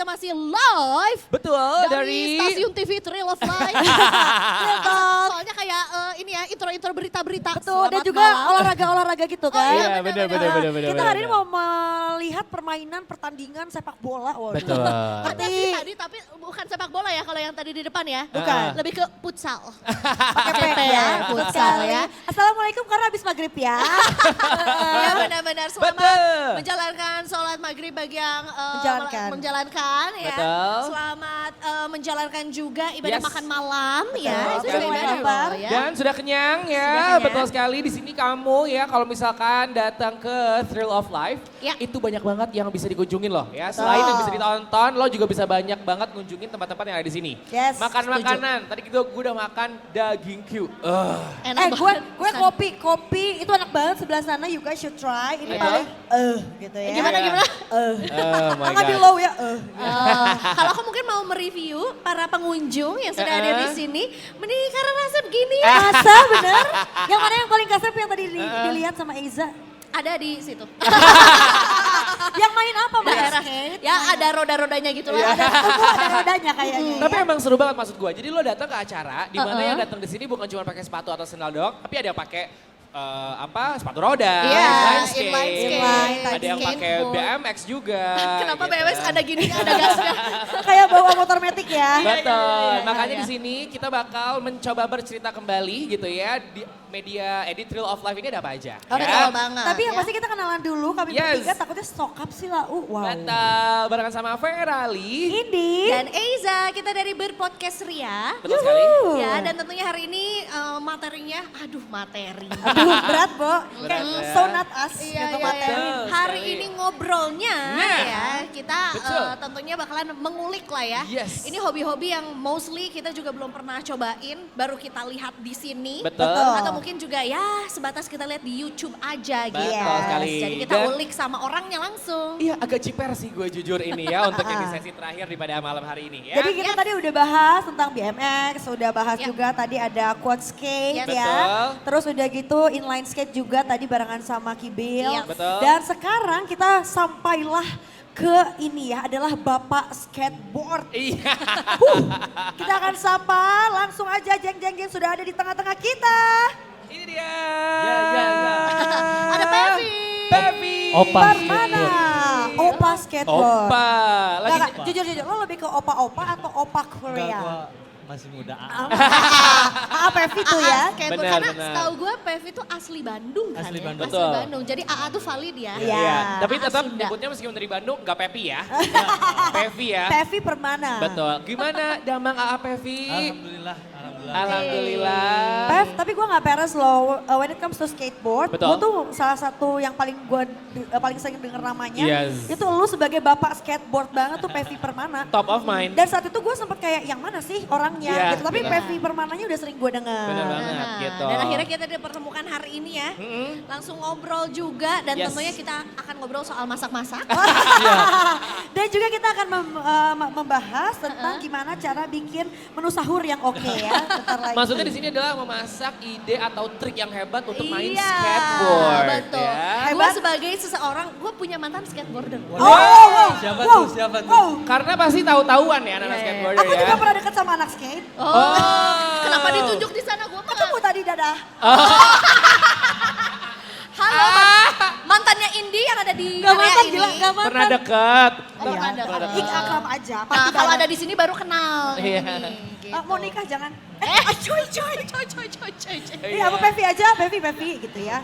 masih live. Betul, dari stasiun TV Thrill of Life. Soalnya kayak ini ya intro-intro berita-berita. Betul, dan juga olahraga-olahraga gitu kan. iya, benar. Kita hari ini mau melihat permainan pertandingan sepak bola. Waduh. Betul. Ada sih tadi tapi bukan sepak bola ya kalau yang tadi di depan ya. Bukan. Lebih ke futsal. Pakai PP PP ya, betul futsal sekali. ya. Assalamualaikum karena habis maghrib ya. Ya benar-benar selamat Betul. menjalankan sholat maghrib bagi yang Menjalankan. ya. Betul. Selamat menjalankan juga ibadah Yes. makan malam ya. Betul. Itu juga Sekali ibadah kabar. loh ya. Dan sudah kenyang ya, Sudah kenyang. betul sekali. Di sini kamu ya kalau misalkan datang ke Thrill of Life, Ya. itu banyak banget yang bisa dikunjungin loh ya. Selain yang bisa ditonton, lo juga bisa banyak banget ngunjungin tempat-tempat yang ada di sini. Yes, Makan setuju. makanan, tadi gue udah makan daging Q. Enak Gue banget. kopi itu enak banget sebelah sana. You guys should try. Ini Iya. paling gitu ya. Gimana? Oh my Angkat di God. low ya. Kalau aku mungkin mau mereview para pengunjung yang sudah hadir di sini, mending karena rasa begini Masa bener? Yang mana yang paling kasep yang tadi dilihat sama Eiza? ada di situ. Yang main apa Mbak? Daerah Skate? ya ada roda-rodanya gitu lah. Ada tubuh, ada rodanya kayaknya. Tapi ya. emang seru banget maksud gue. Jadi lo datang ke acara di mana Uh-uh. yang datang di sini bukan cuma pakai sepatu atau sandal doang, tapi ada yang pakai sepatu roda, Iya, inline skate, inline skate, ada yang pakai skateboard. BMX juga. Kenapa gitu. BMX ada gini ada gasnya? Kayak bawa motor metik ya. Betul. Makanya iya. di sini kita bakal mencoba bercerita kembali gitu ya di media edit Thrill of Life ini ada apa aja. Oke, Betul ya. banget. Tapi yang ya. pasti kita kenalan dulu, kami Yes. bertiga takutnya sokap sih lah. Wow. Betul. Barengan sama Ferali. Ini. Dan Eiza, kita dari Berpodcast Ria. Betul sekali. Ya, dan tentunya hari ini materinya, materi. Aduh berat Bo. Berat, Kayak ya. so not us Iya, gitu iya, materi. iya. Betul Hari sekali. ini ngobrolnya Nah. ya, kita Betul. tentunya bakalan mengulik lah ya. Yes. Ini hobi-hobi yang mostly kita juga belum pernah cobain, baru kita lihat di sini. Betul. Atau mungkin juga ya sebatas kita lihat di YouTube aja gitu. Betul sekali. Jadi kita Dan- ulik sama orangnya langsung. Iya agak ciper sih gue jujur ini ya untuk yang di sesi terakhir di pada malam hari ini ya. Jadi kita tadi udah bahas tentang BMX, udah bahas Ya. juga tadi ada quad skate Yes. ya. Betul. Terus udah gitu inline skate juga tadi barengan sama Kibil. Iya. Betul. Dan sekarang kita sampailah ke ini ya adalah Bapak Skateboard. Iya. Kita akan sapa langsung aja jeng-jeng sudah ada di tengah-tengah kita. Ini dia. Ada Pevi. Pevi. Opa Permana, Opa Skateboard. Opa. Lagi Nggak, jujur, lo lebih ke opa-opa atau opa Korea? Gua masih muda. Pevi tuh ya. Skateboard. Benar, Karena benar. setahu gue Pevi tuh asli Bandung kan Asli ya? Bandung. Betul. Asli Bandung. Jadi AA tuh valid ya. Iya. Iya. Tapi tetap Sunda. nyebutnya meskipun dari Bandung nggak Pevi ya. Pevi ya. Pevi Permana. Betul. Gimana Damang AA Pevi? Alhamdulillah. Alhamdulillah. Pev, tapi gue gak peres loh, when it comes to skateboard, Betul. gue tuh salah satu yang paling paling sering denger namanya, Yes. itu lu sebagai bapak skateboard banget tuh Pevi Permana. Top of mind. Dan saat itu gue sempet kayak, yang mana sih orangnya Iya, gitu, tapi benar. Pevi Permananya udah sering gue denger. Benar banget Nah, gitu. Dan akhirnya kita dipertemukan hari ini ya. Langsung ngobrol juga dan Yes. tentunya kita akan ngobrol soal masak-masak. Dan juga kita akan membahas tentang gimana cara bikin menu sahur yang oke ya. Bentar lagi. Maksudnya di sini adalah memasak ide atau trik yang hebat untuk main Iya, skateboard. betul. Ya. Gue Hebat. sebagai seseorang, gue punya mantan skateboarder. Siapa wow, tuh? Siapa tuh? wow. Karena pasti tahu-tahuan ya anak Iya, iya. skateboarder Aku ya. juga pernah deket sama anak skate. Oh, kenapa ditunjuk di sana? Gue Ketemu tadi dadah. Halo, mantannya Indi yang ada di Gak area mantan ini. gila, gak mantan. Pernah deket. Oh, pernah dekat. Akrab aja. Nah, pasti kalau banyak. ada di sini baru kenal. Iya. Gitu. Mau nikah jangan. Coy. Iya, apa Pevi aja, Pevi gitu ya.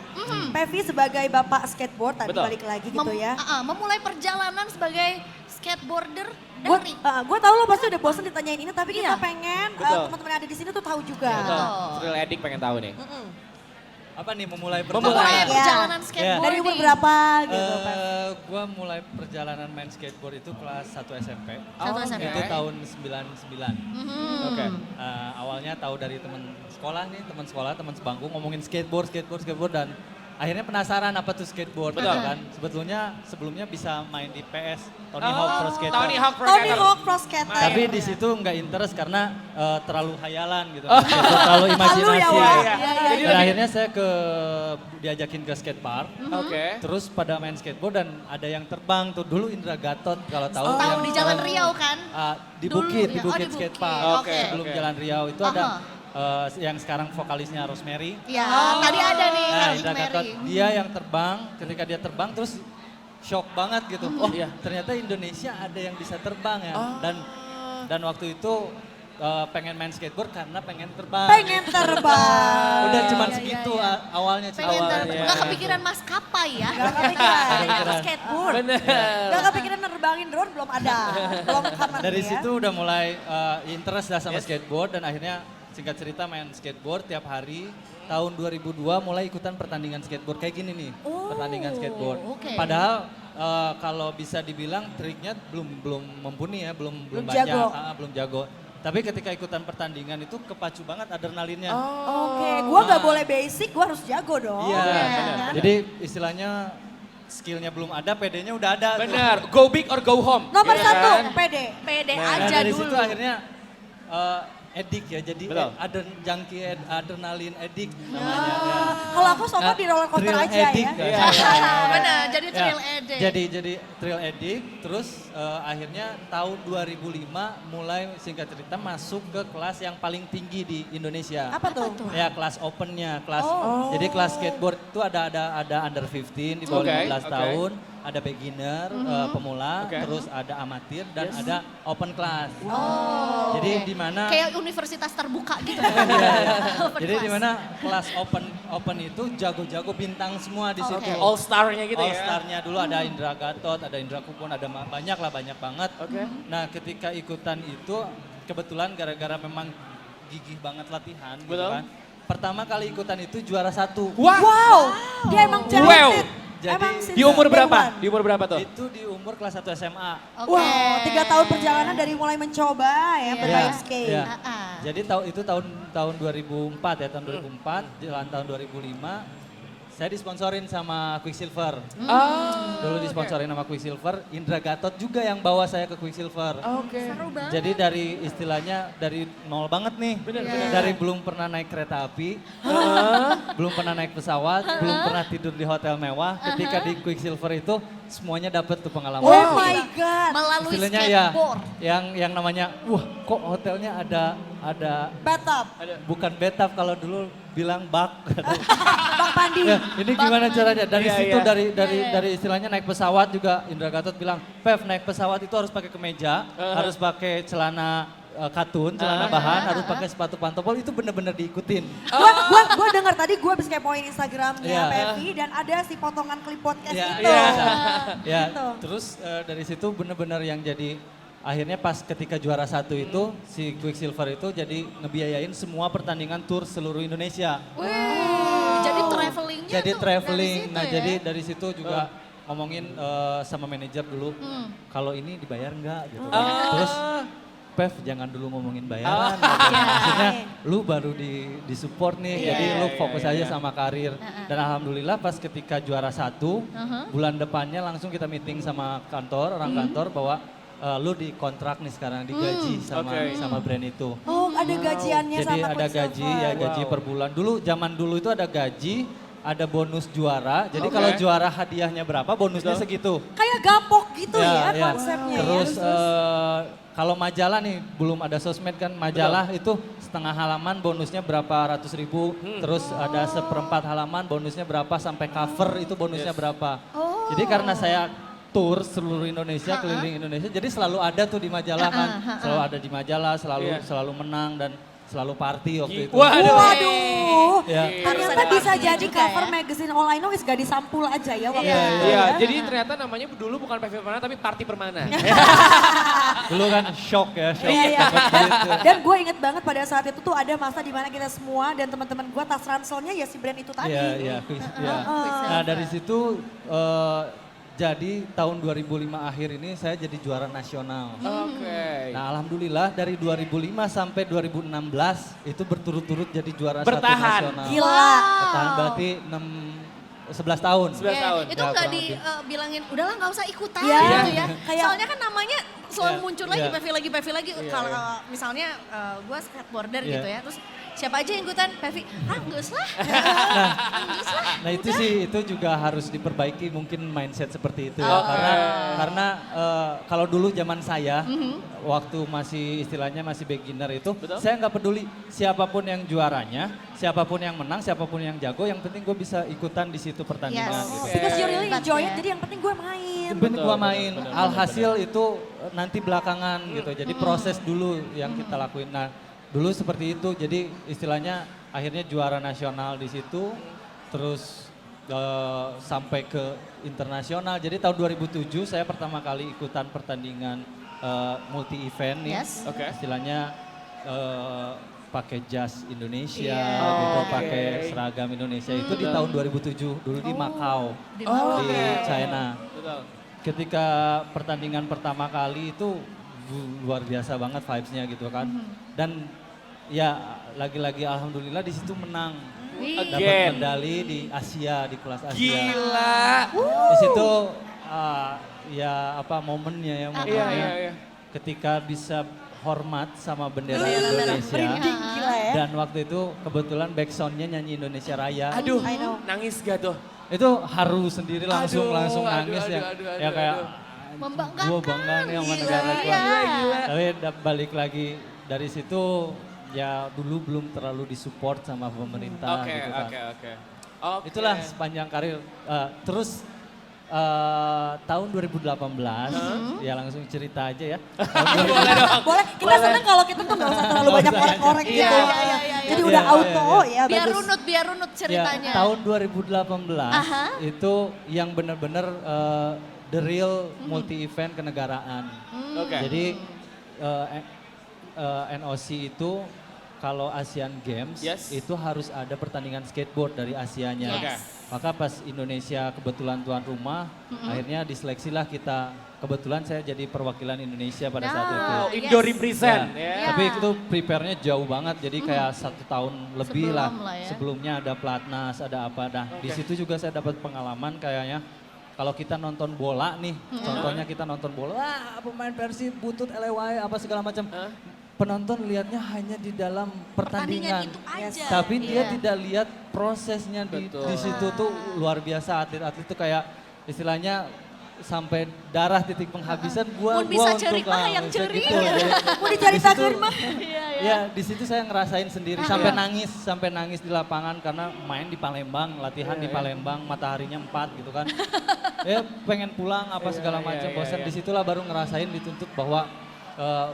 Pevi sebagai bapak skateboard tadi Betul. balik lagi gitu ya. Memulai perjalanan sebagai skateboarder Gue dari tahu lo pasti udah bosen ditanyain ini, tapi kita Iya. pengen Betul. teman-teman yang ada di sini tuh tahu juga. Betul. Thrill Addict pengen tahu nih. Apa nih memulai Memulai. Iya. perjalanan skateboarding. Dari umur berapa gitu, Pev? Gua mulai perjalanan main skateboard itu kelas 1 SMP. Satu SMP. Itu tahun 99. Mhm. Oke. Awalnya tahu dari teman sekolah nih, teman sekolah, teman sebangku ngomongin skateboard dan akhirnya penasaran apa tuh skateboard Betul. kan. Sebelumnya bisa main di PS, Tony Hawk Pro Skater. Tony Hawk Pro Tony Skater. Hawk Pro Skater. Tapi di situ nggak interest karena terlalu hayalan gitu. Terlalu imajinasi. Halu ya, Wak? Iya. Iya, iya. Jadi Dan akhirnya saya diajakin ke skatepark. Oke. Terus pada main skateboard dan ada yang terbang tuh dulu Indra Gatot kalau tahu. Tahu yang di Jalan Riau kan? Di Dulu Bukit, ya. di Oh, Bukit di Bukit. Skatepark. Oke, Sebelum oke. Jalan Riau itu ada yang sekarang vokalisnya Rosemary. Ya, tadi ada nih Nah, Kak Indra Gatot, Mary. dia yang terbang, ketika dia terbang terus shock banget gitu. Oh, Iya. ternyata Indonesia ada yang bisa terbang ya. Dan waktu itu pengen main skateboard karena pengen terbang. Pengen terbang. Udah cuman Iya, segitu iya. awalnya Pengen awalnya. terbang. Nggak kepikiran maskapai ya? Gak kepikiran, Kepikiran. skateboard. Bener. Gak kepikiran nerbangin drone belum ada. Belum kapan Dari ya. situ udah mulai interest lah sama skateboard dan akhirnya singkat cerita main skateboard tiap hari. Tahun 2002 mulai ikutan pertandingan skateboard kayak gini nih, pertandingan skateboard. oke. Padahal kalau bisa dibilang triknya belum mumpuni ya, belum Belum banyak, jago. belum jago. Tapi ketika ikutan pertandingan itu kepacu banget adrenalinnya. Oke, gua gak boleh basic, gua harus jago dong. Iya, benar. jadi istilahnya skillnya belum ada, PD-nya udah ada. tuh. Bener. Go big or go home. Nomor Iya satu, kan? pede. Pede Nah, aja dari dulu. situ akhirnya edik ya, jadi Betul. junkie adrenalin edik namanya. ya. Kalau aku sobat di roller coaster Thrill aja ya. addict, Benar, jadi Ya, thrill addict. Jadi thrill addict, terus akhirnya tahun 2005 mulai singkat cerita masuk ke kelas yang paling tinggi di Indonesia. Apa tuh? Ya kelas opennya, jadi kelas skateboard itu ada under 15 di bawah Oke, 15 oke. tahun, ada beginner, pemula, Oke. terus ada amatir dan ada open class. Jadi di mana Kayak universitas terbuka gitu. Open jadi class. di mana kelas open itu jago-jago bintang semua di situ. Oke. All star-nya gitu All ya. Star-nya dulu ada Indra Gatot, ada Indra Kupon, ada banyak banget. Oke. Nah ketika ikutan itu kebetulan gara-gara memang gigih banget latihan gitu Betul. kan. Pertama kali ikutan itu juara 1. Wah. Wow, dia emang talented. Jadi, Emang Di umur day berapa? one. Di umur berapa tuh? Itu di umur kelas 1 SMA. Oke. Wow, 3 tahun perjalanan dari mulai mencoba ya bermain Iya, skate. iya. Ah. Jadi itu tahun 2004 ya, tahun 2004, jalan tahun 2005 saya disponsorin sama Quicksilver. Dulu disponsorin sama Quicksilver, Indra Gatot juga yang bawa saya ke Quicksilver. Oke. Seru banget. Jadi dari istilahnya dari nol banget nih. Dari belum pernah naik kereta api, belum pernah naik pesawat, belum pernah tidur di hotel mewah. Ketika di Quicksilver itu semuanya dapat tuh pengalaman. Oh my God. Melalui Istilahnya ya, skateboard. yang namanya, wah kok hotelnya ada Bathtub, bukan bathtub kalau dulu bilang bak. Bang Pandi. Ya, ini gimana caranya? Dari Iya, situ iya. dari istilahnya naik pesawat juga Indra Gatot bilang, "Pev, naik pesawat itu harus pakai kemeja, harus pakai celana katun, celana bahan, harus pakai sepatu pantopel." Itu bener-bener diikutin. Gua dengar tadi gua habis kepoin Instagramnya Iya. Pevi dan ada si potongan klip podcast Ya, itu. ya. Gitu. Terus dari situ bener-bener yang jadi akhirnya pas ketika juara 1 itu si Quicksilver itu jadi ngebiayain semua pertandingan tour seluruh Indonesia. Wih, jadi travelingnya Jadi tuh traveling. dari situ Nah, ya? jadi dari situ juga ngomongin sama manajer dulu. Kalau ini dibayar enggak gitu. Terus Pev jangan dulu ngomongin bayaran. gitu. Maksudnya lu baru di support nih. Jadi lu fokus aja sama karir. Dan alhamdulillah pas ketika juara 1, bulan depannya langsung kita meeting sama kantor, orang kantor bahwa lu dikontrak nih sekarang digaji sama brand itu. Oh, ada gajiannya Jadi sama ada Quicksilver. gaji ya, gaji per bulan. Zaman dulu itu ada gaji, ada bonus juara. Jadi kalau juara hadiahnya berapa, bonusnya segitu. Kayak gapok gitu ya, konsepnya Terus ya. kalau majalah nih, belum ada sosmed kan, majalah itu setengah halaman bonusnya berapa ratus ribu. Terus ada seperempat halaman bonusnya berapa, sampai cover itu bonusnya berapa. Jadi karena saya tour seluruh Indonesia, keliling Indonesia, jadi selalu ada tuh di majalah kan. Selalu ada di majalah, selalu menang dan selalu party waktu itu. Waduh, Ya. ternyata bisa jadi cover magazine All I Know is gak disampul aja ya waktu itu. Iya, ya. jadi ternyata namanya dulu bukan PV Permana tapi Party Permana. Dulu kan shock ya, shock. Iya, iya. Gitu. Dan gue inget banget pada saat itu tuh ada masa dimana kita semua dan teman-teman gue tas ranselnya ya si brand itu tadi. Iya, iya, iya. Nah dari situ jadi tahun 2005 akhir ini saya jadi juara nasional. Oke. Nah alhamdulillah dari 2005 sampai 2016 itu berturut-turut jadi juara Bertahan. satu nasional. Gila. Bertahan berarti 11 tahun. 11 tahun. Itu Ya, nggak kurang lebih. dibilangin, udahlah nggak usah ikutan Iya. gitu ya. Kayak- Soalnya kan namanya selalu Iya, muncul lagi, iya. Pevi lagi. Kalau misalnya gue skateboarder Iya. gitu ya, terus siapa aja yang ikutan, Pevi, nggak usah. Nah itu sih, itu juga harus diperbaiki mungkin mindset seperti itu ya. Oke. Karena kalau dulu zaman saya, waktu masih istilahnya masih beginner itu, Betul. saya nggak peduli siapapun yang juaranya, siapapun yang menang, siapapun yang jago, yang penting gue bisa ikutan di situ pertandingan Yes. gitu. Because you really Hebat enjoy ya. it, jadi yang penting gue main. Yang penting gue Betul, main, betul, alhasil itu nanti belakangan gitu. Jadi proses dulu yang kita lakuin. Nah dulu seperti itu, jadi istilahnya akhirnya juara nasional di situ, terus sampai ke internasional. Jadi tahun 2007 saya pertama kali ikutan pertandingan multi event nih, Yes. Oke. istilahnya pakai jas Indonesia, Iya. gitu, Oke. pakai seragam Indonesia itu di tahun 2007 dulu di Macau, Di Oh, di oke. China. Betul. Ketika pertandingan pertama kali itu luar biasa banget vibes-nya gitu kan. Dan ya lagi-lagi alhamdulillah di situ menang. Wih. Dapat Again. medali di Asia, di kelas Asia. Gila. Di situ ya apa momennya ya momennya. Iya. Ketika bisa hormat sama bendera Bendera. Indonesia. Merinding gila ya. Dan waktu itu kebetulan backsoundnya nyanyi Indonesia Raya. Aduh, I know. nangis gak tuh? Itu haru sendiri langsung Aduh, nangis aduh, ya. aduh, Ya kayak Membanggakan. gue bangga nih sama Gila, negara gue. iya. Tapi balik lagi dari situ ya dulu belum terlalu disupport sama pemerintah Oke, gitu kan. oke. Itulah sepanjang karir. Terus tahun 2018 ya langsung cerita aja ya. Tahun Boleh, kita seneng kalau kita tuh gak usah terlalu banyak korek-korek Iya, gitu. iya. Jadi Iya, udah iya, auto ya Biar bagus. runut ceritanya. Ya, tahun 2018 Aha. itu yang benar-benar the real multi event kenegaraan. Oke. Jadi NOC itu kalau Asian Games Yes. itu harus ada pertandingan skateboard dari Asianya. Yes. Oke. Maka pas Indonesia kebetulan tuan rumah, akhirnya diseleksilah kita. Kebetulan saya jadi perwakilan Indonesia pada saat itu. Oh, yes. Indo represent. Ya, Ya. Tapi itu prepare-nya jauh banget, jadi kayak 1 tahun lebih Sebelum lah. lah ya. Sebelumnya ada pelatnas, ada apa. Nah di situ juga saya dapat pengalaman kayaknya. Kalau kita nonton bola nih, contohnya kita nonton bola, wah pemain Persib butut LEY apa segala macam. Penonton lihatnya hanya di dalam pertandingan. Pertandingan itu aja. Tapi dia Iya. tidak lihat prosesnya Betul. di situ tuh luar biasa. Atlet-atlet tuh kayak istilahnya sampai darah titik penghabisan gua Mun bisa untuk ceurik mah hayang bisa ceurik. gitu. Jadi, Mau diceritakan di situ- mah. Iya, iya. Ya di situ saya ngerasain sendiri sampai nangis di lapangan karena main di Palembang, latihan di Palembang, mataharinya 4 gitu kan. Ya pengen pulang apa segala macam, bosan. Disitulah baru ngerasain dituntut bahwa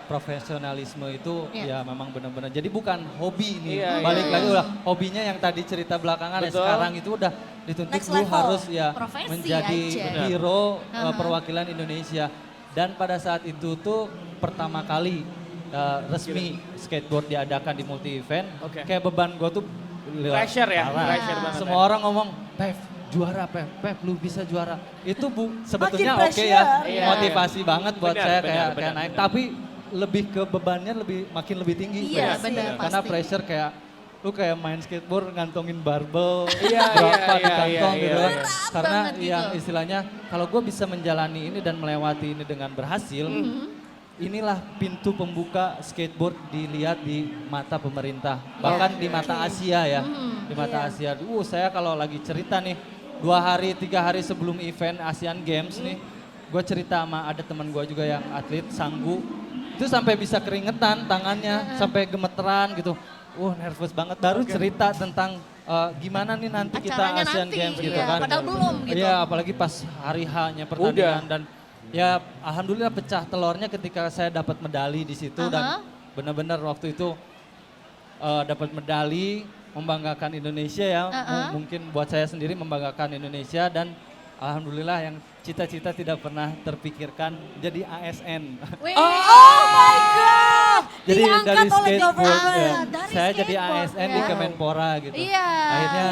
profesionalisme itu Iya. ya memang benar-benar. Jadi bukan hobi nih. Iya, Balik iya. lagi udah hobinya yang tadi cerita belakangan ya Betul. sekarang itu udah dituntut Next lu level. harus ya Profesi menjadi aja. hero perwakilan Indonesia. Dan pada saat itu tuh pertama kali resmi skateboard diadakan di multi event, Oke. kayak beban gue tuh Pressure ya, parah. pressure banget Semua ya. orang ngomong, Pev juara Pev lu bisa juara. Itu sebetulnya Makin oke ya, pressure. Iya, motivasi banget buat Benar, saya benar, kayak naik. benar. Tapi lebih ke bebannya makin lebih tinggi. Iya, Pev. benar, Karena pasti. pressure kayak lu kayak main skateboard ngantongin barbel Iya, berapa iya, di kantong iya, gitu iya, kan. iya. Berat Karena banget gitu. yang istilahnya kalau gue bisa menjalani ini dan melewati ini dengan berhasil, inilah pintu pembuka skateboard dilihat di mata pemerintah, bahkan di mata Asia ya, di mata Asia. Saya kalau lagi cerita nih 2 hari 3 hari sebelum event Asian Games nih, gue cerita sama ada teman gue juga yang atlet Sanggu, itu sampai bisa keringetan tangannya, sampai gemeteran gitu. Nervous banget. Baru cerita tentang gimana nih nanti kita Acaranya Asian nanti, Games gitu iya, kan. padahal belum gitu. Iya, apalagi pas hari H-nya pertandingan dan ya alhamdulillah pecah telurnya ketika saya dapat medali di situ dan benar-benar waktu itu dapat medali membanggakan Indonesia ya. Mungkin buat saya sendiri membanggakan Indonesia dan alhamdulillah yang cita-cita tidak pernah terpikirkan jadi ASN. Wih. Oh my God. Jadi Diangkat dari oleh skateboard government. ya, Dari saya jadi skateboard, ASN di ya. Kemenpora gitu. Iya. Akhirnya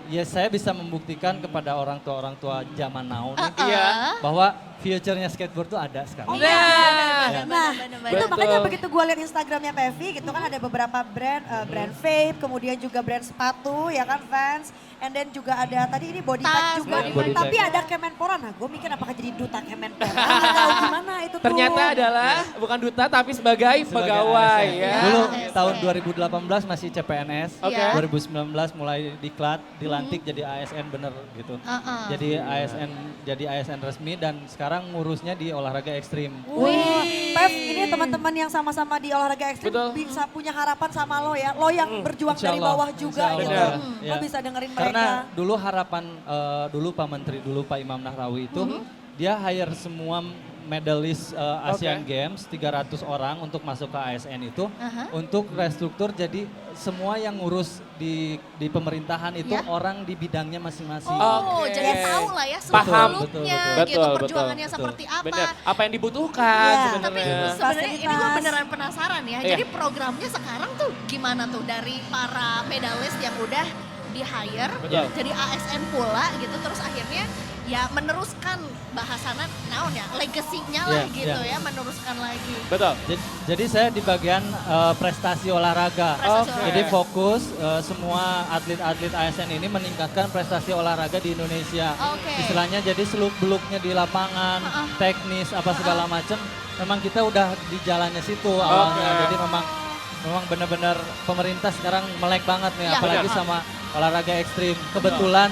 ya saya bisa membuktikan kepada orang tua zaman now nih Iya. bahwa future-nya skateboard tuh ada sekarang. Oh, Iya, Nah, Nah, benar-benar. itu Betul. makanya begitu gue lihat Instagramnya Pevi gitu kan ada beberapa brand, brand vape, kemudian juga brand sepatu ya kan Vans, and then juga ada tadi ini body pack Tas, juga, body pack. tapi ada Kemenpora. Nah gue mikir apakah jadi duta Kemenpora, nggak tahu gimana itu tuh. ternyata adalah bukan duta tapi sebagai pegawai ASN. ya. Dulu ASN. tahun 2018 masih CPNS, Oke. 2019 mulai diklat, dilantik jadi ASN bener gitu. Jadi ASN resmi dan sekarang ngurusnya di olahraga ekstrim. Wah, Pev, ini teman-teman yang sama-sama di olahraga ekstrim Betul. bisa punya harapan sama lo ya. Lo yang berjuang Insya dari Allah, bawah juga insya gitu. Allah. Lo Ya. bisa dengerin Karena mereka. dulu harapan, dulu Pak Menteri, dulu Pak Imam Nahrawi itu, dia hire semua medalis Asian Oke. Games, 300 orang untuk masuk ke ASN itu, Aha. untuk restruktur jadi semua yang ngurus di pemerintahan itu Ya. orang di bidangnya masing-masing. Oh, Oke. jadi tahu lah ya Paham. seluk-beluknya Betul, gitu, betul. perjuangannya Betul. seperti apa. Bener, apa yang dibutuhkan Iya. Tapi sebenarnya. sebenarnya ini gue Fasilitas. beneran penasaran ya. Iya. Jadi programnya sekarang tuh gimana tuh dari para medalis yang udah di hire Betul. jadi ASN pula gitu, terus akhirnya ya meneruskan bahasannya naon ya, legasinya lah Iya, gitu iya. ya, meneruskan lagi. Betul. Jadi saya di bagian prestasi olahraga. Prestasi Oke. olahraga. Jadi fokus semua atlet-atlet ASN ini meningkatkan prestasi olahraga di Indonesia. Oke. Istilahnya jadi seluk-beluknya di lapangan, teknis apa segala macam. Memang kita udah di jalannya situ awalnya. Oke. Jadi memang benar-benar pemerintah sekarang melek banget nih, Iya. apalagi Benar. sama olahraga ekstrim. Kebetulan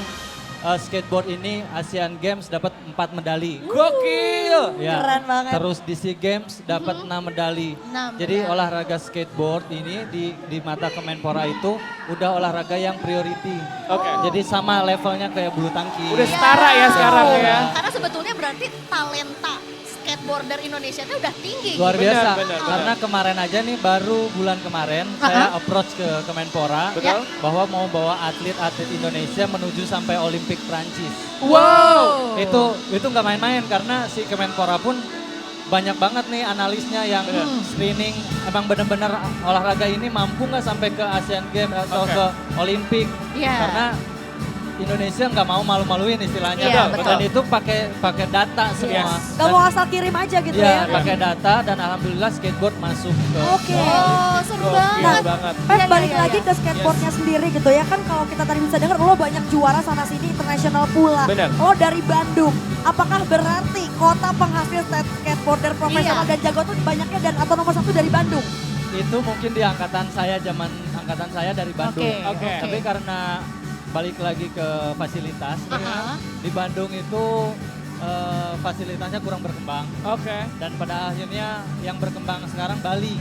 skateboard ini Asian Games dapat 4 medali. Gokil. Ya, Keren banget. terus di SEA Games dapat 6 medali. 6 Jadi medali. olahraga skateboard ini di mata Kemenpora itu udah olahraga yang priority. Oke. Jadi sama levelnya kayak bulu tangkis. Udah setara ya sekarang ya. Karena sebetulnya berarti talenta skateboarder Indonesia itu udah tinggi. Luar gitu. biasa. Benar, benar, Karena kemarin aja nih baru bulan kemarin saya approach ke Kemenpora Betul. bahwa mau bawa atlet-atlet Indonesia menuju sampai Olimpik Prancis. Wow. Itu nggak main-main karena si Kemenpora pun banyak banget nih analisnya yang screening emang benar-benar olahraga ini mampu nggak sampai ke Asian Games atau Oke. ke Olimpik. Iya. Karena Indonesia nggak mau malu-maluin istilahnya. Iya, Dan betul. itu pakai data semua. Yes. Gak mau asal kirim aja gitu ya. Ya, pakai data dan alhamdulillah skateboard masuk ke Oke. Oh, seru Gokil banget. banget. Pep, Iya, balik iya, lagi iya. ke skateboardnya sendiri gitu ya kan kalau kita tadi bisa dengar lo banyak juara sana sini internasional pula. Benar. Lo dari Bandung, apakah berarti kota penghasil skateboarder profesional Iya. dan jago tuh banyaknya dan atau nomor satu dari Bandung? Itu mungkin di angkatan saya dari Bandung. Oke, oke. Tapi karena balik lagi ke fasilitas, Aha. di Bandung itu fasilitasnya kurang berkembang. Oke. Dan pada akhirnya yang berkembang sekarang Bali.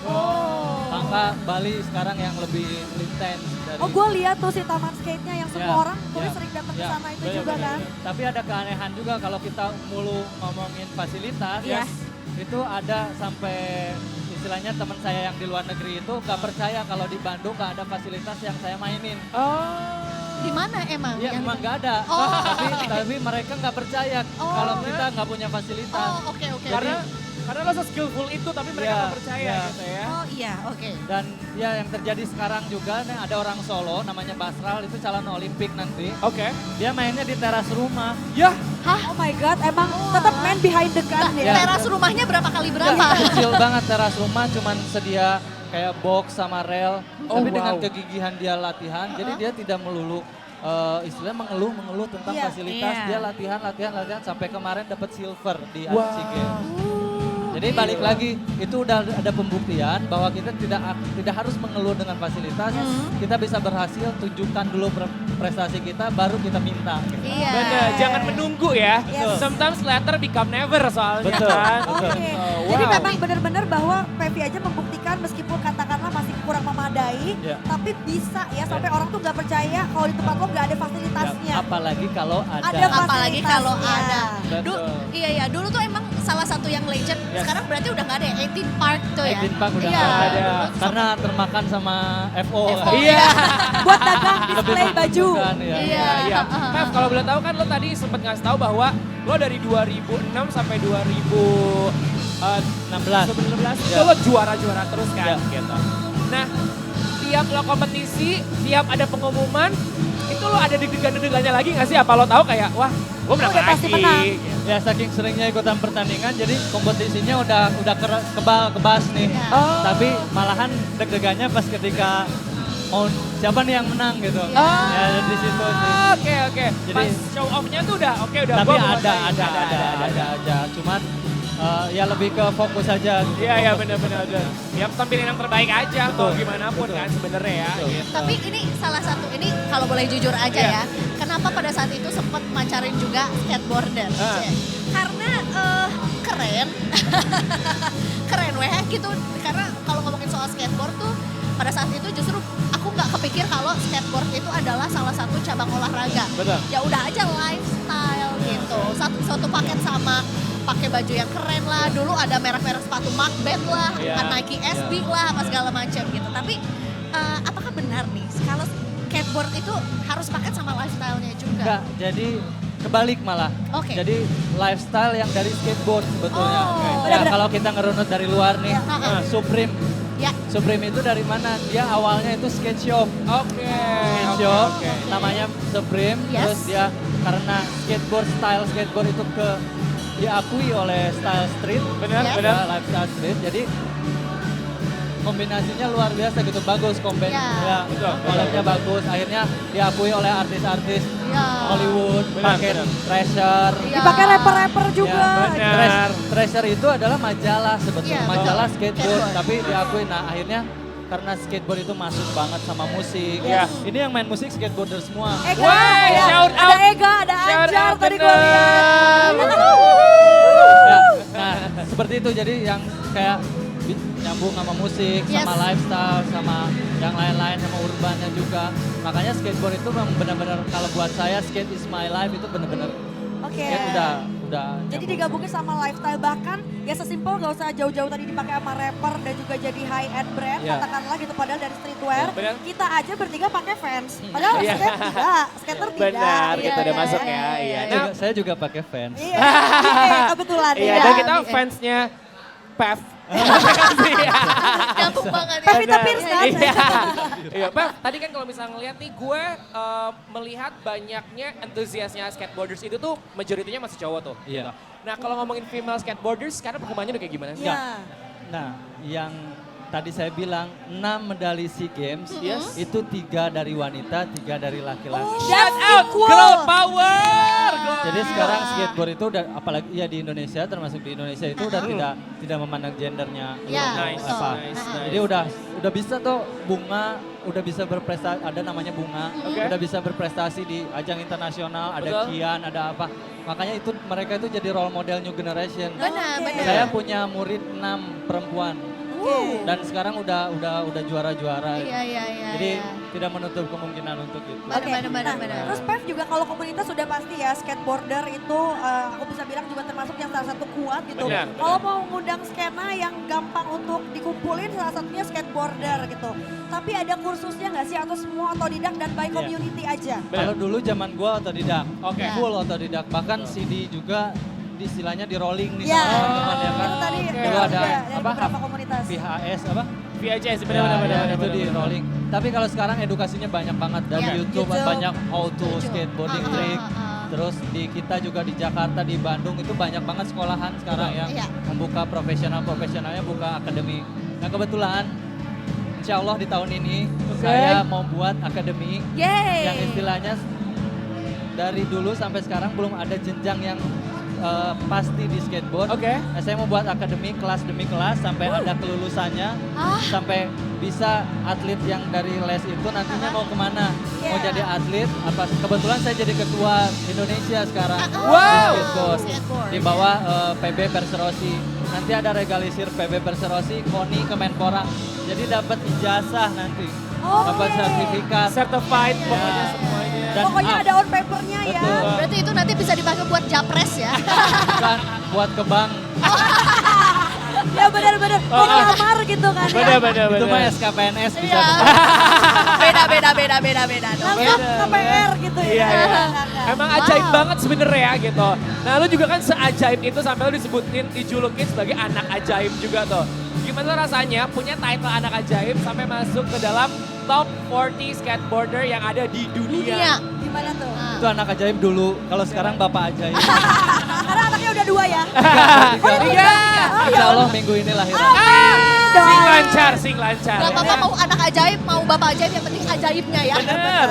Oh. Maka Bali sekarang yang lebih intens dari. Oh gue lihat tuh si taman skate-nya yang semua Ya, orang tuh ya, sering datang ke ya. sana itu Benar, juga benar, kan. Tapi ada keanehan juga kalau kita mulu ngomongin fasilitas, Iya. itu ada sampai istilahnya teman saya yang di luar negeri itu gak percaya kalau di Bandung gak ada fasilitas yang saya mainin. Oh. Di mana emang? Iya yang memang itu? gak ada, Oh. tapi mereka gak percaya Oh. kalau kita gak punya fasilitas. Oh, oke. Karena lo se-skillful itu tapi mereka Iya, nggak percaya iya. gitu ya. Oh iya, oke. Dan ya yang terjadi sekarang juga nih ada orang Solo namanya Basral itu calon Olimpik nanti. Oke. Dia mainnya di teras rumah. Ya. Oh my god, emang tetap main behind the gun Nah, ya. teras rumahnya berapa kali berapa? Kecil banget teras rumah, cuman sedia kayak box sama rel. Oh, Tapi dengan wow. kegigihan dia latihan, jadi dia tidak melulu istilahnya mengeluh tentang Iya, fasilitas. iya. Dia latihan sampai kemarin dapat silver di Wow. SEA Games. Jadi balik lagi itu udah ada pembuktian bahwa kita tidak harus mengeluh dengan fasilitas. Kita bisa berhasil tunjukkan dulu prestasi kita baru kita minta. Gitu. Iya. Bener, jangan menunggu ya. Yes. Sometimes later become never soalnya Betul, kan. Oke, betul. Oh, jadi wow. memang benar-benar bahwa Pevi aja membuktikan meskipun katakanlah masih kurang memadai, Ya. tapi bisa ya sampai orang tuh nggak percaya kalau di tempat lo nggak ada fasilitasnya. Apalagi kalau ada. Ada Apalagi kalau ada. Betul. Iya, dulu tuh emang salah satu yang legend. Yes. Sekarang berarti udah nggak ada ya, 18 Park tuh ya. 18 Park udah Iya, nggak ada. dulu Karena termakan sama FO. Iya. Buat dagang Lebih display baju. menguntungkan, ya. Iya. Iya. Mev, kalau boleh tahu kan lo tadi sempat ngasih tahu bahwa lo dari 2006 sampai 16. 2019 itu Ya. lo juara-juara terus kan Ya. gitu. Nah, tiap lo kompetisi, tiap ada pengumuman, itu lo ada deg-degan-degannya lagi gak sih? Apa lo tahu kayak, wah gue menang Udah lagi? pasti menang. Gitu. Ya saking seringnya ikutan pertandingan jadi kompetisinya udah kebas nih. Tapi malahan deg-degannya pas ketika mau siapa nih yang menang gitu. Ya di situ sih. Oke. Jadi- Pas show off-nya tuh udah udah. Tapi gua ada menguasai. aja. Cuman ya lebih ke fokus aja. Gitu. Iya benar-benar. Ya tampilin yang terbaik aja mau Betul, gimana pun betul. kan sebenarnya ya. Betul. Gitu. Tapi ini salah satu, ini kalau boleh jujur aja ya, kenapa pada saat itu sempat mancarin juga skateboarder? Karena keren, keren weh gitu. Karena kalau ngomongin soal skateboard tuh pada saat itu justru aku nggak kepikir kalau skateboard itu adalah salah satu cabang olahraga. Betul. Ya udah aja lifestyle gitu. Satu paket sama pakai baju yang keren lah. Dulu ada merek-merek sepatu Macbeth lah, Nike SB lah, apa segala macam gitu. Tapi apakah benar nih kalau skateboard itu harus paket sama lifestyle-nya juga? Enggak, jadi kebalik malah. Oke. Jadi lifestyle yang dari skateboard sebetulnya. Oh, Ya benar-benar. kalau kita ngerunut dari luar nih, Ya, Supreme. Ya. Supreme itu dari mana? Dia awalnya itu skate shop. Oke. Skate shop, namanya Supreme. Yes. Terus dia karena style skateboard itu diakui oleh style street. Benar, Yes. benar. Lifestyle street. Jadi kombinasinya luar biasa gitu, bagus Ya. ya, kolabnya bagus. Akhirnya diakui oleh artis-artis Ya. Hollywood, Benar, pakai benar. Treasure. Ya. Dipakai rapper-rapper juga. benar. Treasure itu adalah majalah sebetulnya, Iya, majalah betul. skateboard, Skateboard. tapi diakui. Nah akhirnya karena skateboard itu masuk banget sama musik. Iya. Ini yang main musik skateboarder semua. Ega, Wah, ya. shout Ada out. Ega, ada Shout Anjar out, tadi gue lihat. bener. Ya, nah seperti itu, jadi yang kayak nyambung sama musik, Yes. sama lifestyle, sama yang lain-lain, sama urbannya juga. Makanya skateboard itu memang benar-benar, kalau buat saya skate is my life itu benar-benar Oke. skate udah Jadi nyambung. digabungin sama lifestyle, bahkan ya sesimpel gak usah jauh-jauh tadi dipakai sama rapper dan juga jadi high end brand, Iya. katakanlah gitu, padahal dari streetwear. Benar. Kita aja bertiga pakai Vans, padahal Iya. skate tidak, skater tidak. Benar, Iya, gitu udah iya, masuk iya. ya. Iya. Nah, Saya juga pakai fans. Iya, kebetulan. iya, ya. dan kita fansnya Pev. Nyambung banget ya. Pevita Pierce kan? Iya. Iya, Pev, tadi kan kalau misalnya ngeliat nih, gue melihat banyaknya antusiasnya skateboarders itu tuh majoritinya masih cowok tuh. Iya. Gitu. Nah, kalau ngomongin female skateboarders, sekarang perkembangannya udah kayak gimana sih? Iya. Nah, yang tadi saya bilang 6 medali SEA Games, Yes. itu 3 dari wanita, 3 dari laki-laki. Shout out, girl power! Jadi sekarang skateboard itu udah, apalagi ya di Indonesia, termasuk di Indonesia itu udah tidak memandang gendernya. Ya, Nice, betul. nice, nice. Jadi udah bisa tuh Bunga, udah bisa berprestasi, ada namanya Bunga, Oke. udah bisa berprestasi di ajang internasional, ada Betul. Kian, ada apa. Makanya itu mereka itu jadi role model new generation. Benar, Oke. benar. Saya punya murid 6 perempuan. Dan sekarang udah juara-juara. Iya. Jadi iya. tidak menutup kemungkinan untuk itu. Benar, Oke. benar. Terus Pev juga kalau komunitas sudah pasti ya, skateboarder itu aku bisa bilang juga termasuk yang salah satu kuat gitu. Benar, Kalau mau ngundang skena yang gampang untuk dikumpulin, salah satunya skateboarder gitu. Tapi ada kursusnya nggak sih, atau semua otodidak dan by Iya. community aja? Kalau dulu zaman gua otodidak, Oke. full otodidak. Bahkan CD juga istilahnya di rolling nih Ya, sama teman-teman ya kan. itu tadi Oke. Dulu ada dari apa? beberapa komunitas. VHS apa? VHS, Ya, benar-benar. itu di rolling. Tapi kalau sekarang edukasinya banyak banget dari Iya. YouTube, YouTube. banyak how to Setuju. skateboarding Ah, ah, trick. ah, ah. Terus di kita juga di Jakarta, di Bandung itu banyak banget sekolahan sekarang yang Iya. membuka profesionalnya buka akademi. Nah kebetulan insya Allah di tahun ini saya mau buat akademi Yeay. yang istilahnya dari dulu sampai sekarang belum ada jenjang yang pasti di skateboard. Oke. Nah, saya mau buat akademi kelas demi kelas sampai ada kelulusannya, sampai bisa atlet yang dari les itu nantinya mau kemana, mau Yeah. jadi atlet. Apa kebetulan saya jadi ketua Indonesia sekarang. Wow. Skateboard. Skateboard. Di bawah PB Perserosi. Nanti ada regalisir PB Perserosi, KONI, Kemenpora. Jadi dapat ijazah nanti, dapat sertifikat. Certified Ya. pokoknya semuanya. Dan Pokoknya up. ada on papernya ya. Betul. Berarti itu nanti bisa dipakai buat japres ya. Bukan buat ke bank. Ya benar-benar, mau ngelamar gitu kan ya. Benar. Itu mah SKPNS bisa. Iya. Beda. Langsung KPR gitu ya. Iya. Enggak. Emang ajaib banget sebenarnya ya gitu. Nah lu juga kan seajaib itu sampai lu dijulukin sebagai anak ajaib juga tuh. Gimana rasanya punya title anak ajaib sampai masuk ke dalam top 40 skateboarder yang ada di Dunia. dunia? Gimana tuh? Itu anak ajaib dulu, kalau sekarang bapak ajaib. Karena anak 2 ya. Tiga. Insya Allah minggu ini lahiran. Sing lancar. Gak apa-apa mau anak ajaib, mau bapak ajaib, yang penting ajaibnya ya. Bener.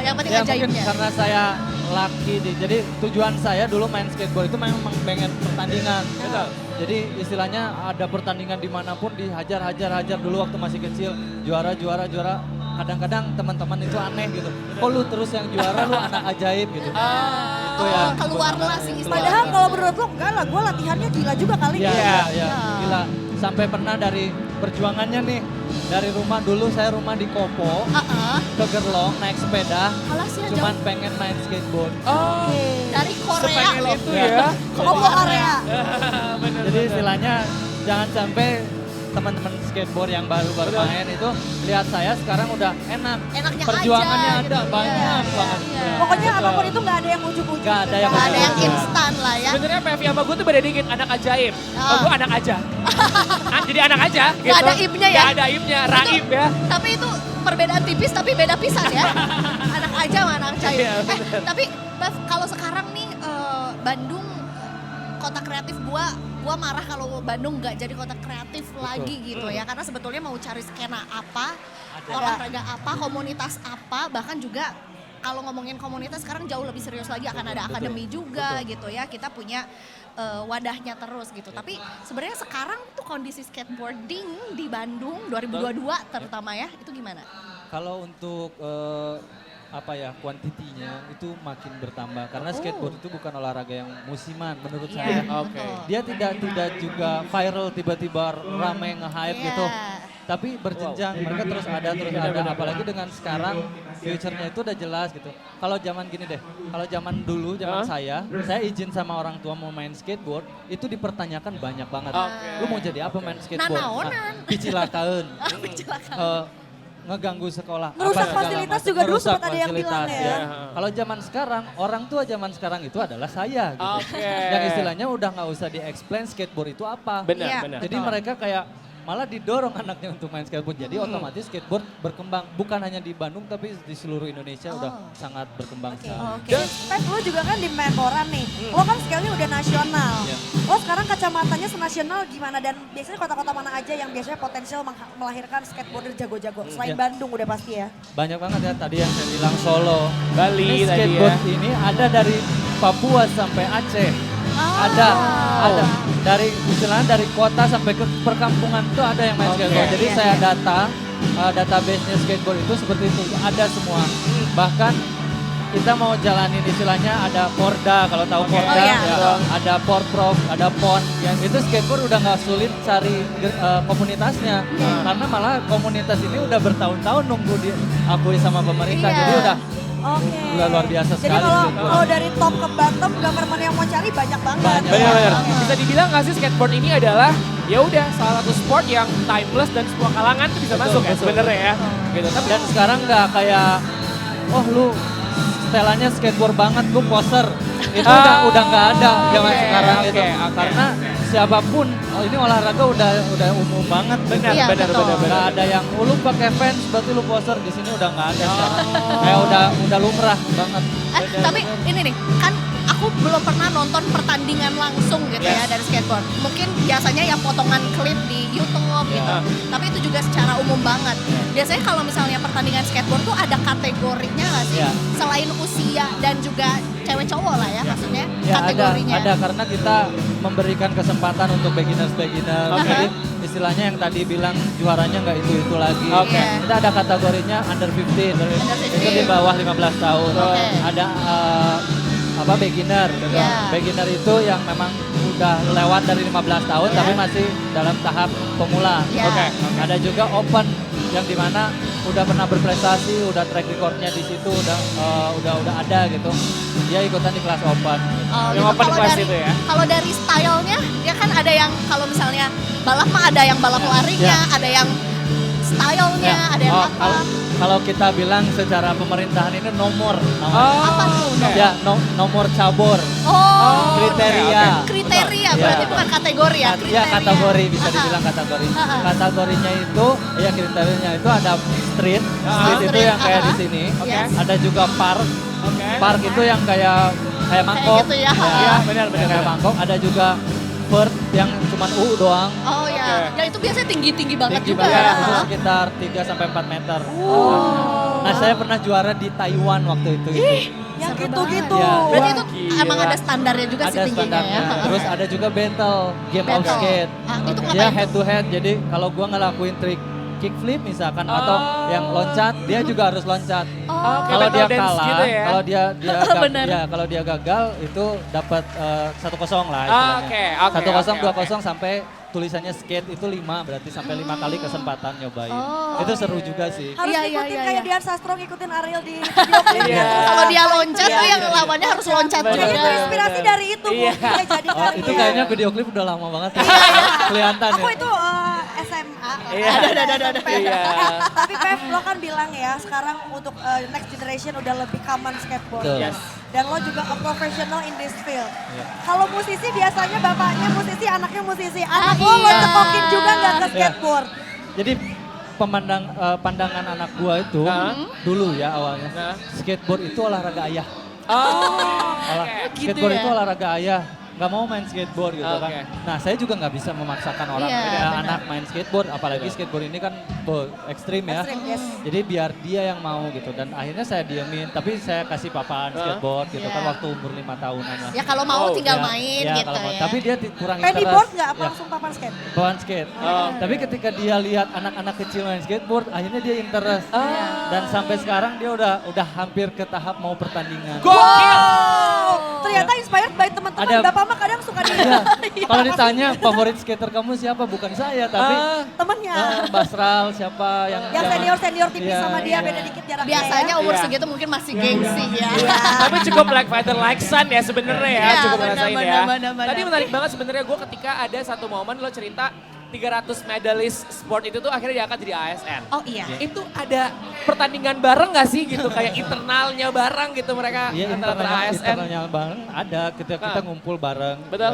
Yang penting Ya mungkin ajaibnya. karena saya laki, jadi tujuan saya dulu main skateboard itu memang pengen pertandingan. Betul. Jadi istilahnya ada pertandingan dimanapun dihajar dulu waktu masih kecil. Juara. Kadang-kadang teman-teman itu aneh gitu. Kok lu terus yang juara, lu anak ajaib gitu. Itu ya. Keluarlah sih istilahnya. Padahal kalau menurut lo enggak lah, gue latihannya gila juga kali. Iya, gila. Sampai pernah dari perjuangannya nih. Dari rumah dulu, saya rumah di Kopo. Ke Gerlong, naik sepeda. Alah sih aja. Cuman pengen main skateboard. Oh, Dari Korea sepengen loh. itu ya. Kopo Korea. Bener. Jadi istilahnya jangan sampai teman-teman skateboard yang baru-baru Betul. main itu lihat saya sekarang udah enak. Enaknya Perjuangannya aja, ada gitu. banyak Iya, banget. iya. Pokoknya Betul. apapun itu nggak ada yang ujuk-ujuk. Nggak ada yang Gak ada yang Iya. instan lah ya. Sebenarnya PV sama gue tuh beda dikit, anak ajaib. Kalau Ah. gue anak aja. Jadi anak aja gitu. ada ibnya ya? Gak ada ibnya, raib ya. Tapi itu perbedaan tipis tapi beda pisan ya. Anak aja sama anak ajaib. Iya, bener. Tapi Bev, kalau sekarang nih Bandung kota kreatif gua marah kalau Bandung nggak jadi kota kreatif lagi gitu ya. Karena sebetulnya mau cari skena apa, olahraga apa, komunitas apa, bahkan juga kalau ngomongin komunitas sekarang jauh lebih serius lagi, akan ada akademi juga gitu ya. Kita punya wadahnya terus gitu. Tapi sebenarnya sekarang tuh kondisi skateboarding di Bandung 2022 terutama ya, itu gimana? Kalau untuk kuantitinya itu makin bertambah karena skateboard itu bukan olahraga yang musiman menurut saya. Oke. betul. Dia tidak juga viral tiba-tiba rame nge-hype Iya. gitu. Tapi berjenjang, mereka terus ada. Apalagi dengan sekarang future-nya itu udah jelas gitu. Kalau zaman gini deh, kalau zaman dulu, zaman saya izin sama orang tua mau main skateboard, itu dipertanyakan banyak banget. Oke. Lu mau jadi apa main skateboard? Nanaonan. Picilakaeun. Ngeganggu sekolah. Ngerusak apa segala fasilitas macam. juga dulu Ngerusak sempat ada yang bilang fasilitas, ya. Kalau zaman sekarang, orang tua zaman sekarang itu adalah saya gitu. Oke. Yang istilahnya udah nggak usah di-explain skateboard itu apa. Benar, Iya. benar. Jadi mereka kayak malah didorong anaknya untuk main skateboard. Jadi otomatis skateboard berkembang bukan hanya di Bandung tapi di seluruh Indonesia udah sangat berkembang sekarang. Oke, Pep lo juga kan di Menpora nih, lo kan scale-nya udah nasional. Iya. Lo sekarang kacamatanya senasional gimana dan biasanya kota-kota mana aja yang biasanya potensial melahirkan skateboarder jago-jago selain Iya. Bandung udah pasti ya. Banyak banget ya tadi yang saya bilang Solo. Bali Ini tadi ya. skateboard ini ada dari Papua sampai Aceh. Ada dari istilahnya dari kota sampai ke perkampungan itu ada yang main skateboard. Jadi Iya, saya iya. data database-nya skateboard itu seperti itu, ada semua. Bahkan kita mau jalanin istilahnya ada Porda, kalau tahu Porda, Oh, iya. ya, ada Porprov, ada PON. Itu skateboard udah nggak sulit cari komunitasnya, karena malah komunitas ini udah bertahun-tahun nunggu diakui sama pemerintah. Iya. Jadi udah Oke. luar biasa Jadi sekali kalau skateboard. kalau dari top ke bottom government yang mau cari banyak banget. Banyak. Benar-benar. Oke. Bisa dibilang nggak sih skateboard ini adalah ya udah salah satu sport yang timeless dan semua kalangan tuh bisa Betul, masuk ya betul. sebenarnya ya. Gitu. Tapi Dan sekarang nggak kayak, oh lu setelannya skateboard banget, lu poser. Itu udah nggak ada zaman oke, sekarang oke, itu. oke. Karena siapapun, ini olahraga udah umum banget. benar, Iya, benar, betul. benar, benar. Nggak ada yang lu pakai fans berarti lu poser, di sini udah nggak ada sekarang. Kayak udah lumrah banget. Tapi ini nih, kan aku belum pernah nonton pertandingan langsung gitu ya dari skateboard. Mungkin biasanya yang potongan klip di YouTube gitu. Tapi itu juga secara umum banget. Biasanya kalau misalnya pertandingan skateboard tuh ada kategorinya nggak sih? Iya. Selain usia dan juga cewek cowok lah ya maksudnya Ya kategorinya. ada karena kita memberikan kesempatan untuk beginners. Oke. Jadi istilahnya yang tadi bilang juaranya nggak itu lagi. Oke. Iya. Kita ada kategorinya under 15, itu di bawah 15 tahun. Oke. Ada beginner. Iya. Beginner itu yang memang udah lewat dari 15 tahun tapi masih dalam tahap pemula. Iya. Oke. Ada juga open yang dimana udah pernah berprestasi, udah track recordnya di situ udah ada gitu. Dia ikutan di kelas open. Oh, Yang gitu. open Kalau class dari, itu ya? Kalau dari stylenya, ya kan ada yang kalau misalnya balap mah ada yang balap larinya, ada yang stylenya, ada yang apa. kalau kita bilang secara pemerintahan ini nomor namanya. Apa tuh? Ya, nomor cabur. Oh, Kriteria. kriteria Iya. berarti bukan kategori ya, Ya kriteria. kategori, bisa Ha-ha. dibilang kategori. Ha-ha. Kategorinya itu, ya kriterianya itu ada street. Street itu Street, yang kayak di ha-ha. sini. Yes. Ada juga park. Oke. Park itu yang kayak mangkok. gitu ya, Iya, ha-ha. benar. Kayak mangkok. Ada juga bird yang cuma doang. Oh ya, Oke. ya itu biasanya tinggi-tinggi banget Tinggi juga banget, ya. itu ha-ha. sekitar 3 sampai 4 meter. Nah, saya pernah juara di Taiwan waktu itu. Yang Seru gitu-gitu. banget. Ya. Berarti itu Gila. emang ada standarnya juga sih Ada tingginya standarnya. ya. ha-ha. Terus ada juga battle, game of Battle. skate. Ah, itu Dia ngapain head tuh? to head. Jadi kalau gua ngelakuin trik kickflip misalkan atau yang loncat, dia juga harus loncat. Oh, Kayak Kalau dia battle dance kalah, gitu ya? kalau dia Bener. kalau dia gagal itu dapat 1-0 lah Oke, istilahnya. oke, 1-0, oke, 2-0 sampai tulisannya skate itu 5, berarti sampai 5 kali kesempatan nyobain. Oh, Itu seru juga sih. Harus Iya, iya, ngikutin iya, kayak iya. Dian Sastro ngikutin Ariel di video klip. Iya. Kalau dia loncat Iya, tuh yang iya. lawannya harus loncat Bener, juga. Kayaknya terinspirasi dari itu Iya. mungkin ya jadi Oh, kali itu ya. kayaknya video klip udah lama banget ya. Kelihatan Aku ya. itu SMA. Iya. SMP. Iya. Tapi Pev, lo kan bilang ya sekarang untuk next generation udah lebih common skateboard. Betul. Yes. Dan lo juga a professional in this field. Iya. Kalau musisi biasanya bapaknya musisi, anaknya musisi. Ah, Anak lo iya. cekokin juga nggak ke Iya. skateboard? Jadi pandangan anak gua itu Hah? dulu ya awalnya. Nah. Skateboard itu olahraga ayah. Oh, Gitu Skateboard ya. itu olahraga ayah. Nggak mau main skateboard gitu Oke. kan. Nah saya juga nggak bisa memaksakan orang Iya, benar. anak main skateboard. Apalagi skateboard ini kan ekstrim ya. Ekstrim, yes. Jadi biar dia yang mau gitu. Dan akhirnya saya diemin. Tapi saya kasih papaan skateboard gitu kan Iya. waktu umur 5 tahunan lah. Ya kalau mau Oh, tinggal Ya, main ya, gitu kalau mau. ya. Tapi dia kurang Pennyboard interest. nggak apa Ya. langsung papan skate? Papan skate. Oh. Tapi ketika dia lihat anak-anak kecil main skateboard, akhirnya dia interest. Dan sampai sekarang dia udah hampir ke tahap mau pertandingan. Gokil. Ternyata inspired by teman-teman. Ada- Bapak mah kadang suka di Iya. Kalau ditanya favorit skater kamu siapa? Bukan saya, tapi temennya. Basral siapa yang Yang zaman- senior tipis Iya, sama dia iya. beda dikit jaraknya. Biasanya ya. umur Iya. segitu mungkin masih gengsi ya. Tapi cukup like fighter like son ya sebenarnya ya, Iya, cukup benar, ngerasain benar, ya. benar, benar. Tadi menarik banget sebenarnya gue ketika ada satu momen lo cerita 300 medalis sport itu tuh akhirnya diangkat jadi ASN. Oh iya. Itu ada pertandingan bareng gak sih gitu kayak internalnya bareng gitu mereka Iya, antara internalnya ASN. bareng ada. Kita ngumpul bareng, Betul.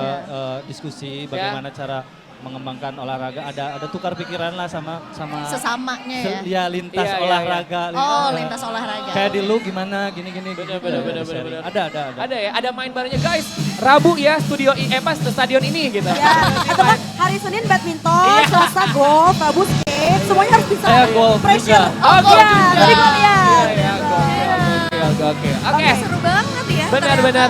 diskusi bagaimana cara mengembangkan olahraga. Ada tukar pikiran lah sama Sesamanya ya. Ya lintas Iya, iya, olahraga. Oh, lintas olahraga. Kayak di lu gimana gini. Bener. Ada. Ada ya, ada main barengnya guys. Rabu ya stadion ini gitu. Ya, atau kan hari Senin badminton, Iya. Selasa golf, Rabu skate, semuanya harus bisa. Golf Pressure. juga. Oh, golf Iya, juga. jadi gue lihat. Iya, oke. Oke. Seru banget ya. Benar.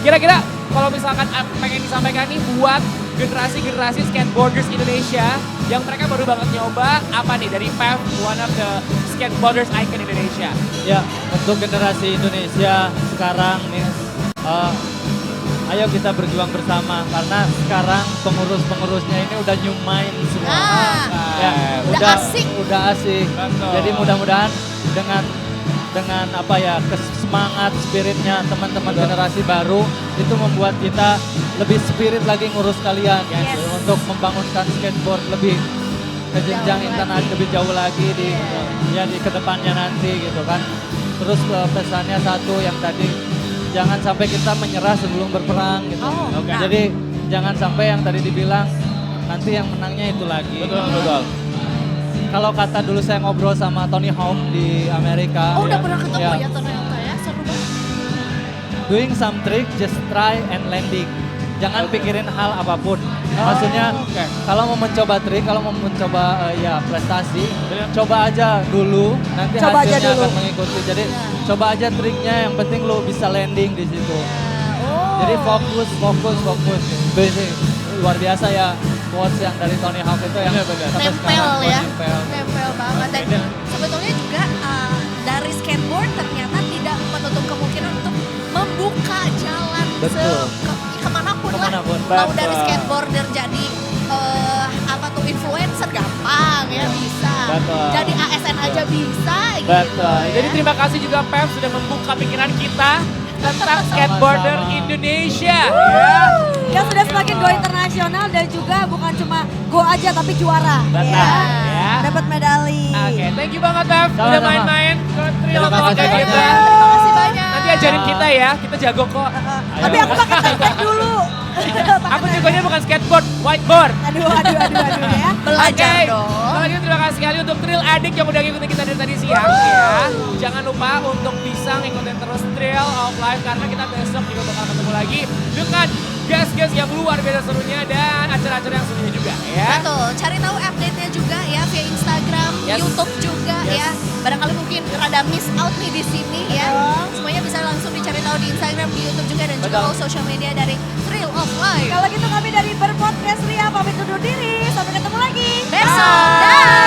Kira-kira kalau misalkan pengen disampaikan nih buat generasi-generasi skateboarders Indonesia yang mereka baru banget nyoba, apa nih dari Pev, one of the skateboarders icon Indonesia? Ya, untuk generasi Indonesia sekarang nih, ayo kita berjuang bersama karena sekarang pengurus-pengurusnya ini udah new mind semua. Ah, udah asik. Udah asik. Betul. Jadi mudah-mudahan dengan apa ya semangat spiritnya teman-teman generasi baru itu membuat kita lebih spirit lagi ngurus kalian untuk membangunkan skateboard lebih ke jenjang internet lebih jauh lagi di kedepannya nanti gitu kan. Terus pesannya satu yang tadi jangan sampai kita menyerah sebelum berperang gitu. Oh, Oke. Jadi jangan sampai yang tadi dibilang nanti yang menangnya itu lagi. Betul. Kalau kata dulu saya ngobrol sama Tony Hawk di Amerika. Oh, udah pernah ketemu Ya. ya ternyata ya. Seru banget. Doing some trick, just try and landing. Jangan pikirin hal apapun. Maksudnya oke. kalau mau mencoba trik, kalau mau mencoba prestasi, Bener. coba aja dulu. Nanti Coba aja hasilnya dulu. akan mengikuti. Jadi coba aja triknya. Yang penting lo bisa landing di situ. Oh. Jadi fokus. Basic. Luar biasa ya quotes yang dari Tony Hawk itu yang sampai Nempel sekarang ya. nempel. Nempel banget. Dan sebetulnya juga dari skateboard ternyata tidak menutup kemungkinan untuk membuka jalan Betul. kemanapun lah. Kemanapun. Mau dari Betul. skateboarder jadi influencer gampang ya bisa. Betul. Jadi ASN aja bisa gitu. Betul. ya. Jadi terima kasih juga Pev sudah membuka pikiran kita tentang skateboarder Sama-sama. Indonesia. Ya. Yang sudah semakin go internasional dan juga bukan cuma go aja tapi juara. Betul, ya. Dapat medali. Oke, thank you banget Bev. Udah Sama-sama. main-main ke Thrill of Terima Life kasih kayak banyak. kita. Terima kasih banyak. Nanti ajarin kita ya, kita jago kok. Tapi aku pakai template dulu. Aku jagonya bukan skateboard, whiteboard. Aduh ya. Belajar Oke, dong. kalau gitu terima kasih sekali untuk Thrill Addict yang udah ngikutin kita dari tadi siang ya. Jangan lupa untuk bisa ngikutin terus Thrill of Life karena kita besok juga bakal ketemu lagi dengan guest-guest yang luar biasa serunya dan acara-acara yang serunya juga ya. Betul, cari tahu update-nya juga ya via Instagram, Yes. YouTube juga ya. Barangkali mungkin rada miss out nih di sini ya. Semuanya bisa langsung dicari tahu di Instagram, di YouTube juga dan juga Betul. all social media dari Thrill of Life. Kalau gitu kami dari Berpodcast Ria pamit undur diri. Sampai ketemu lagi. Besok. Dah.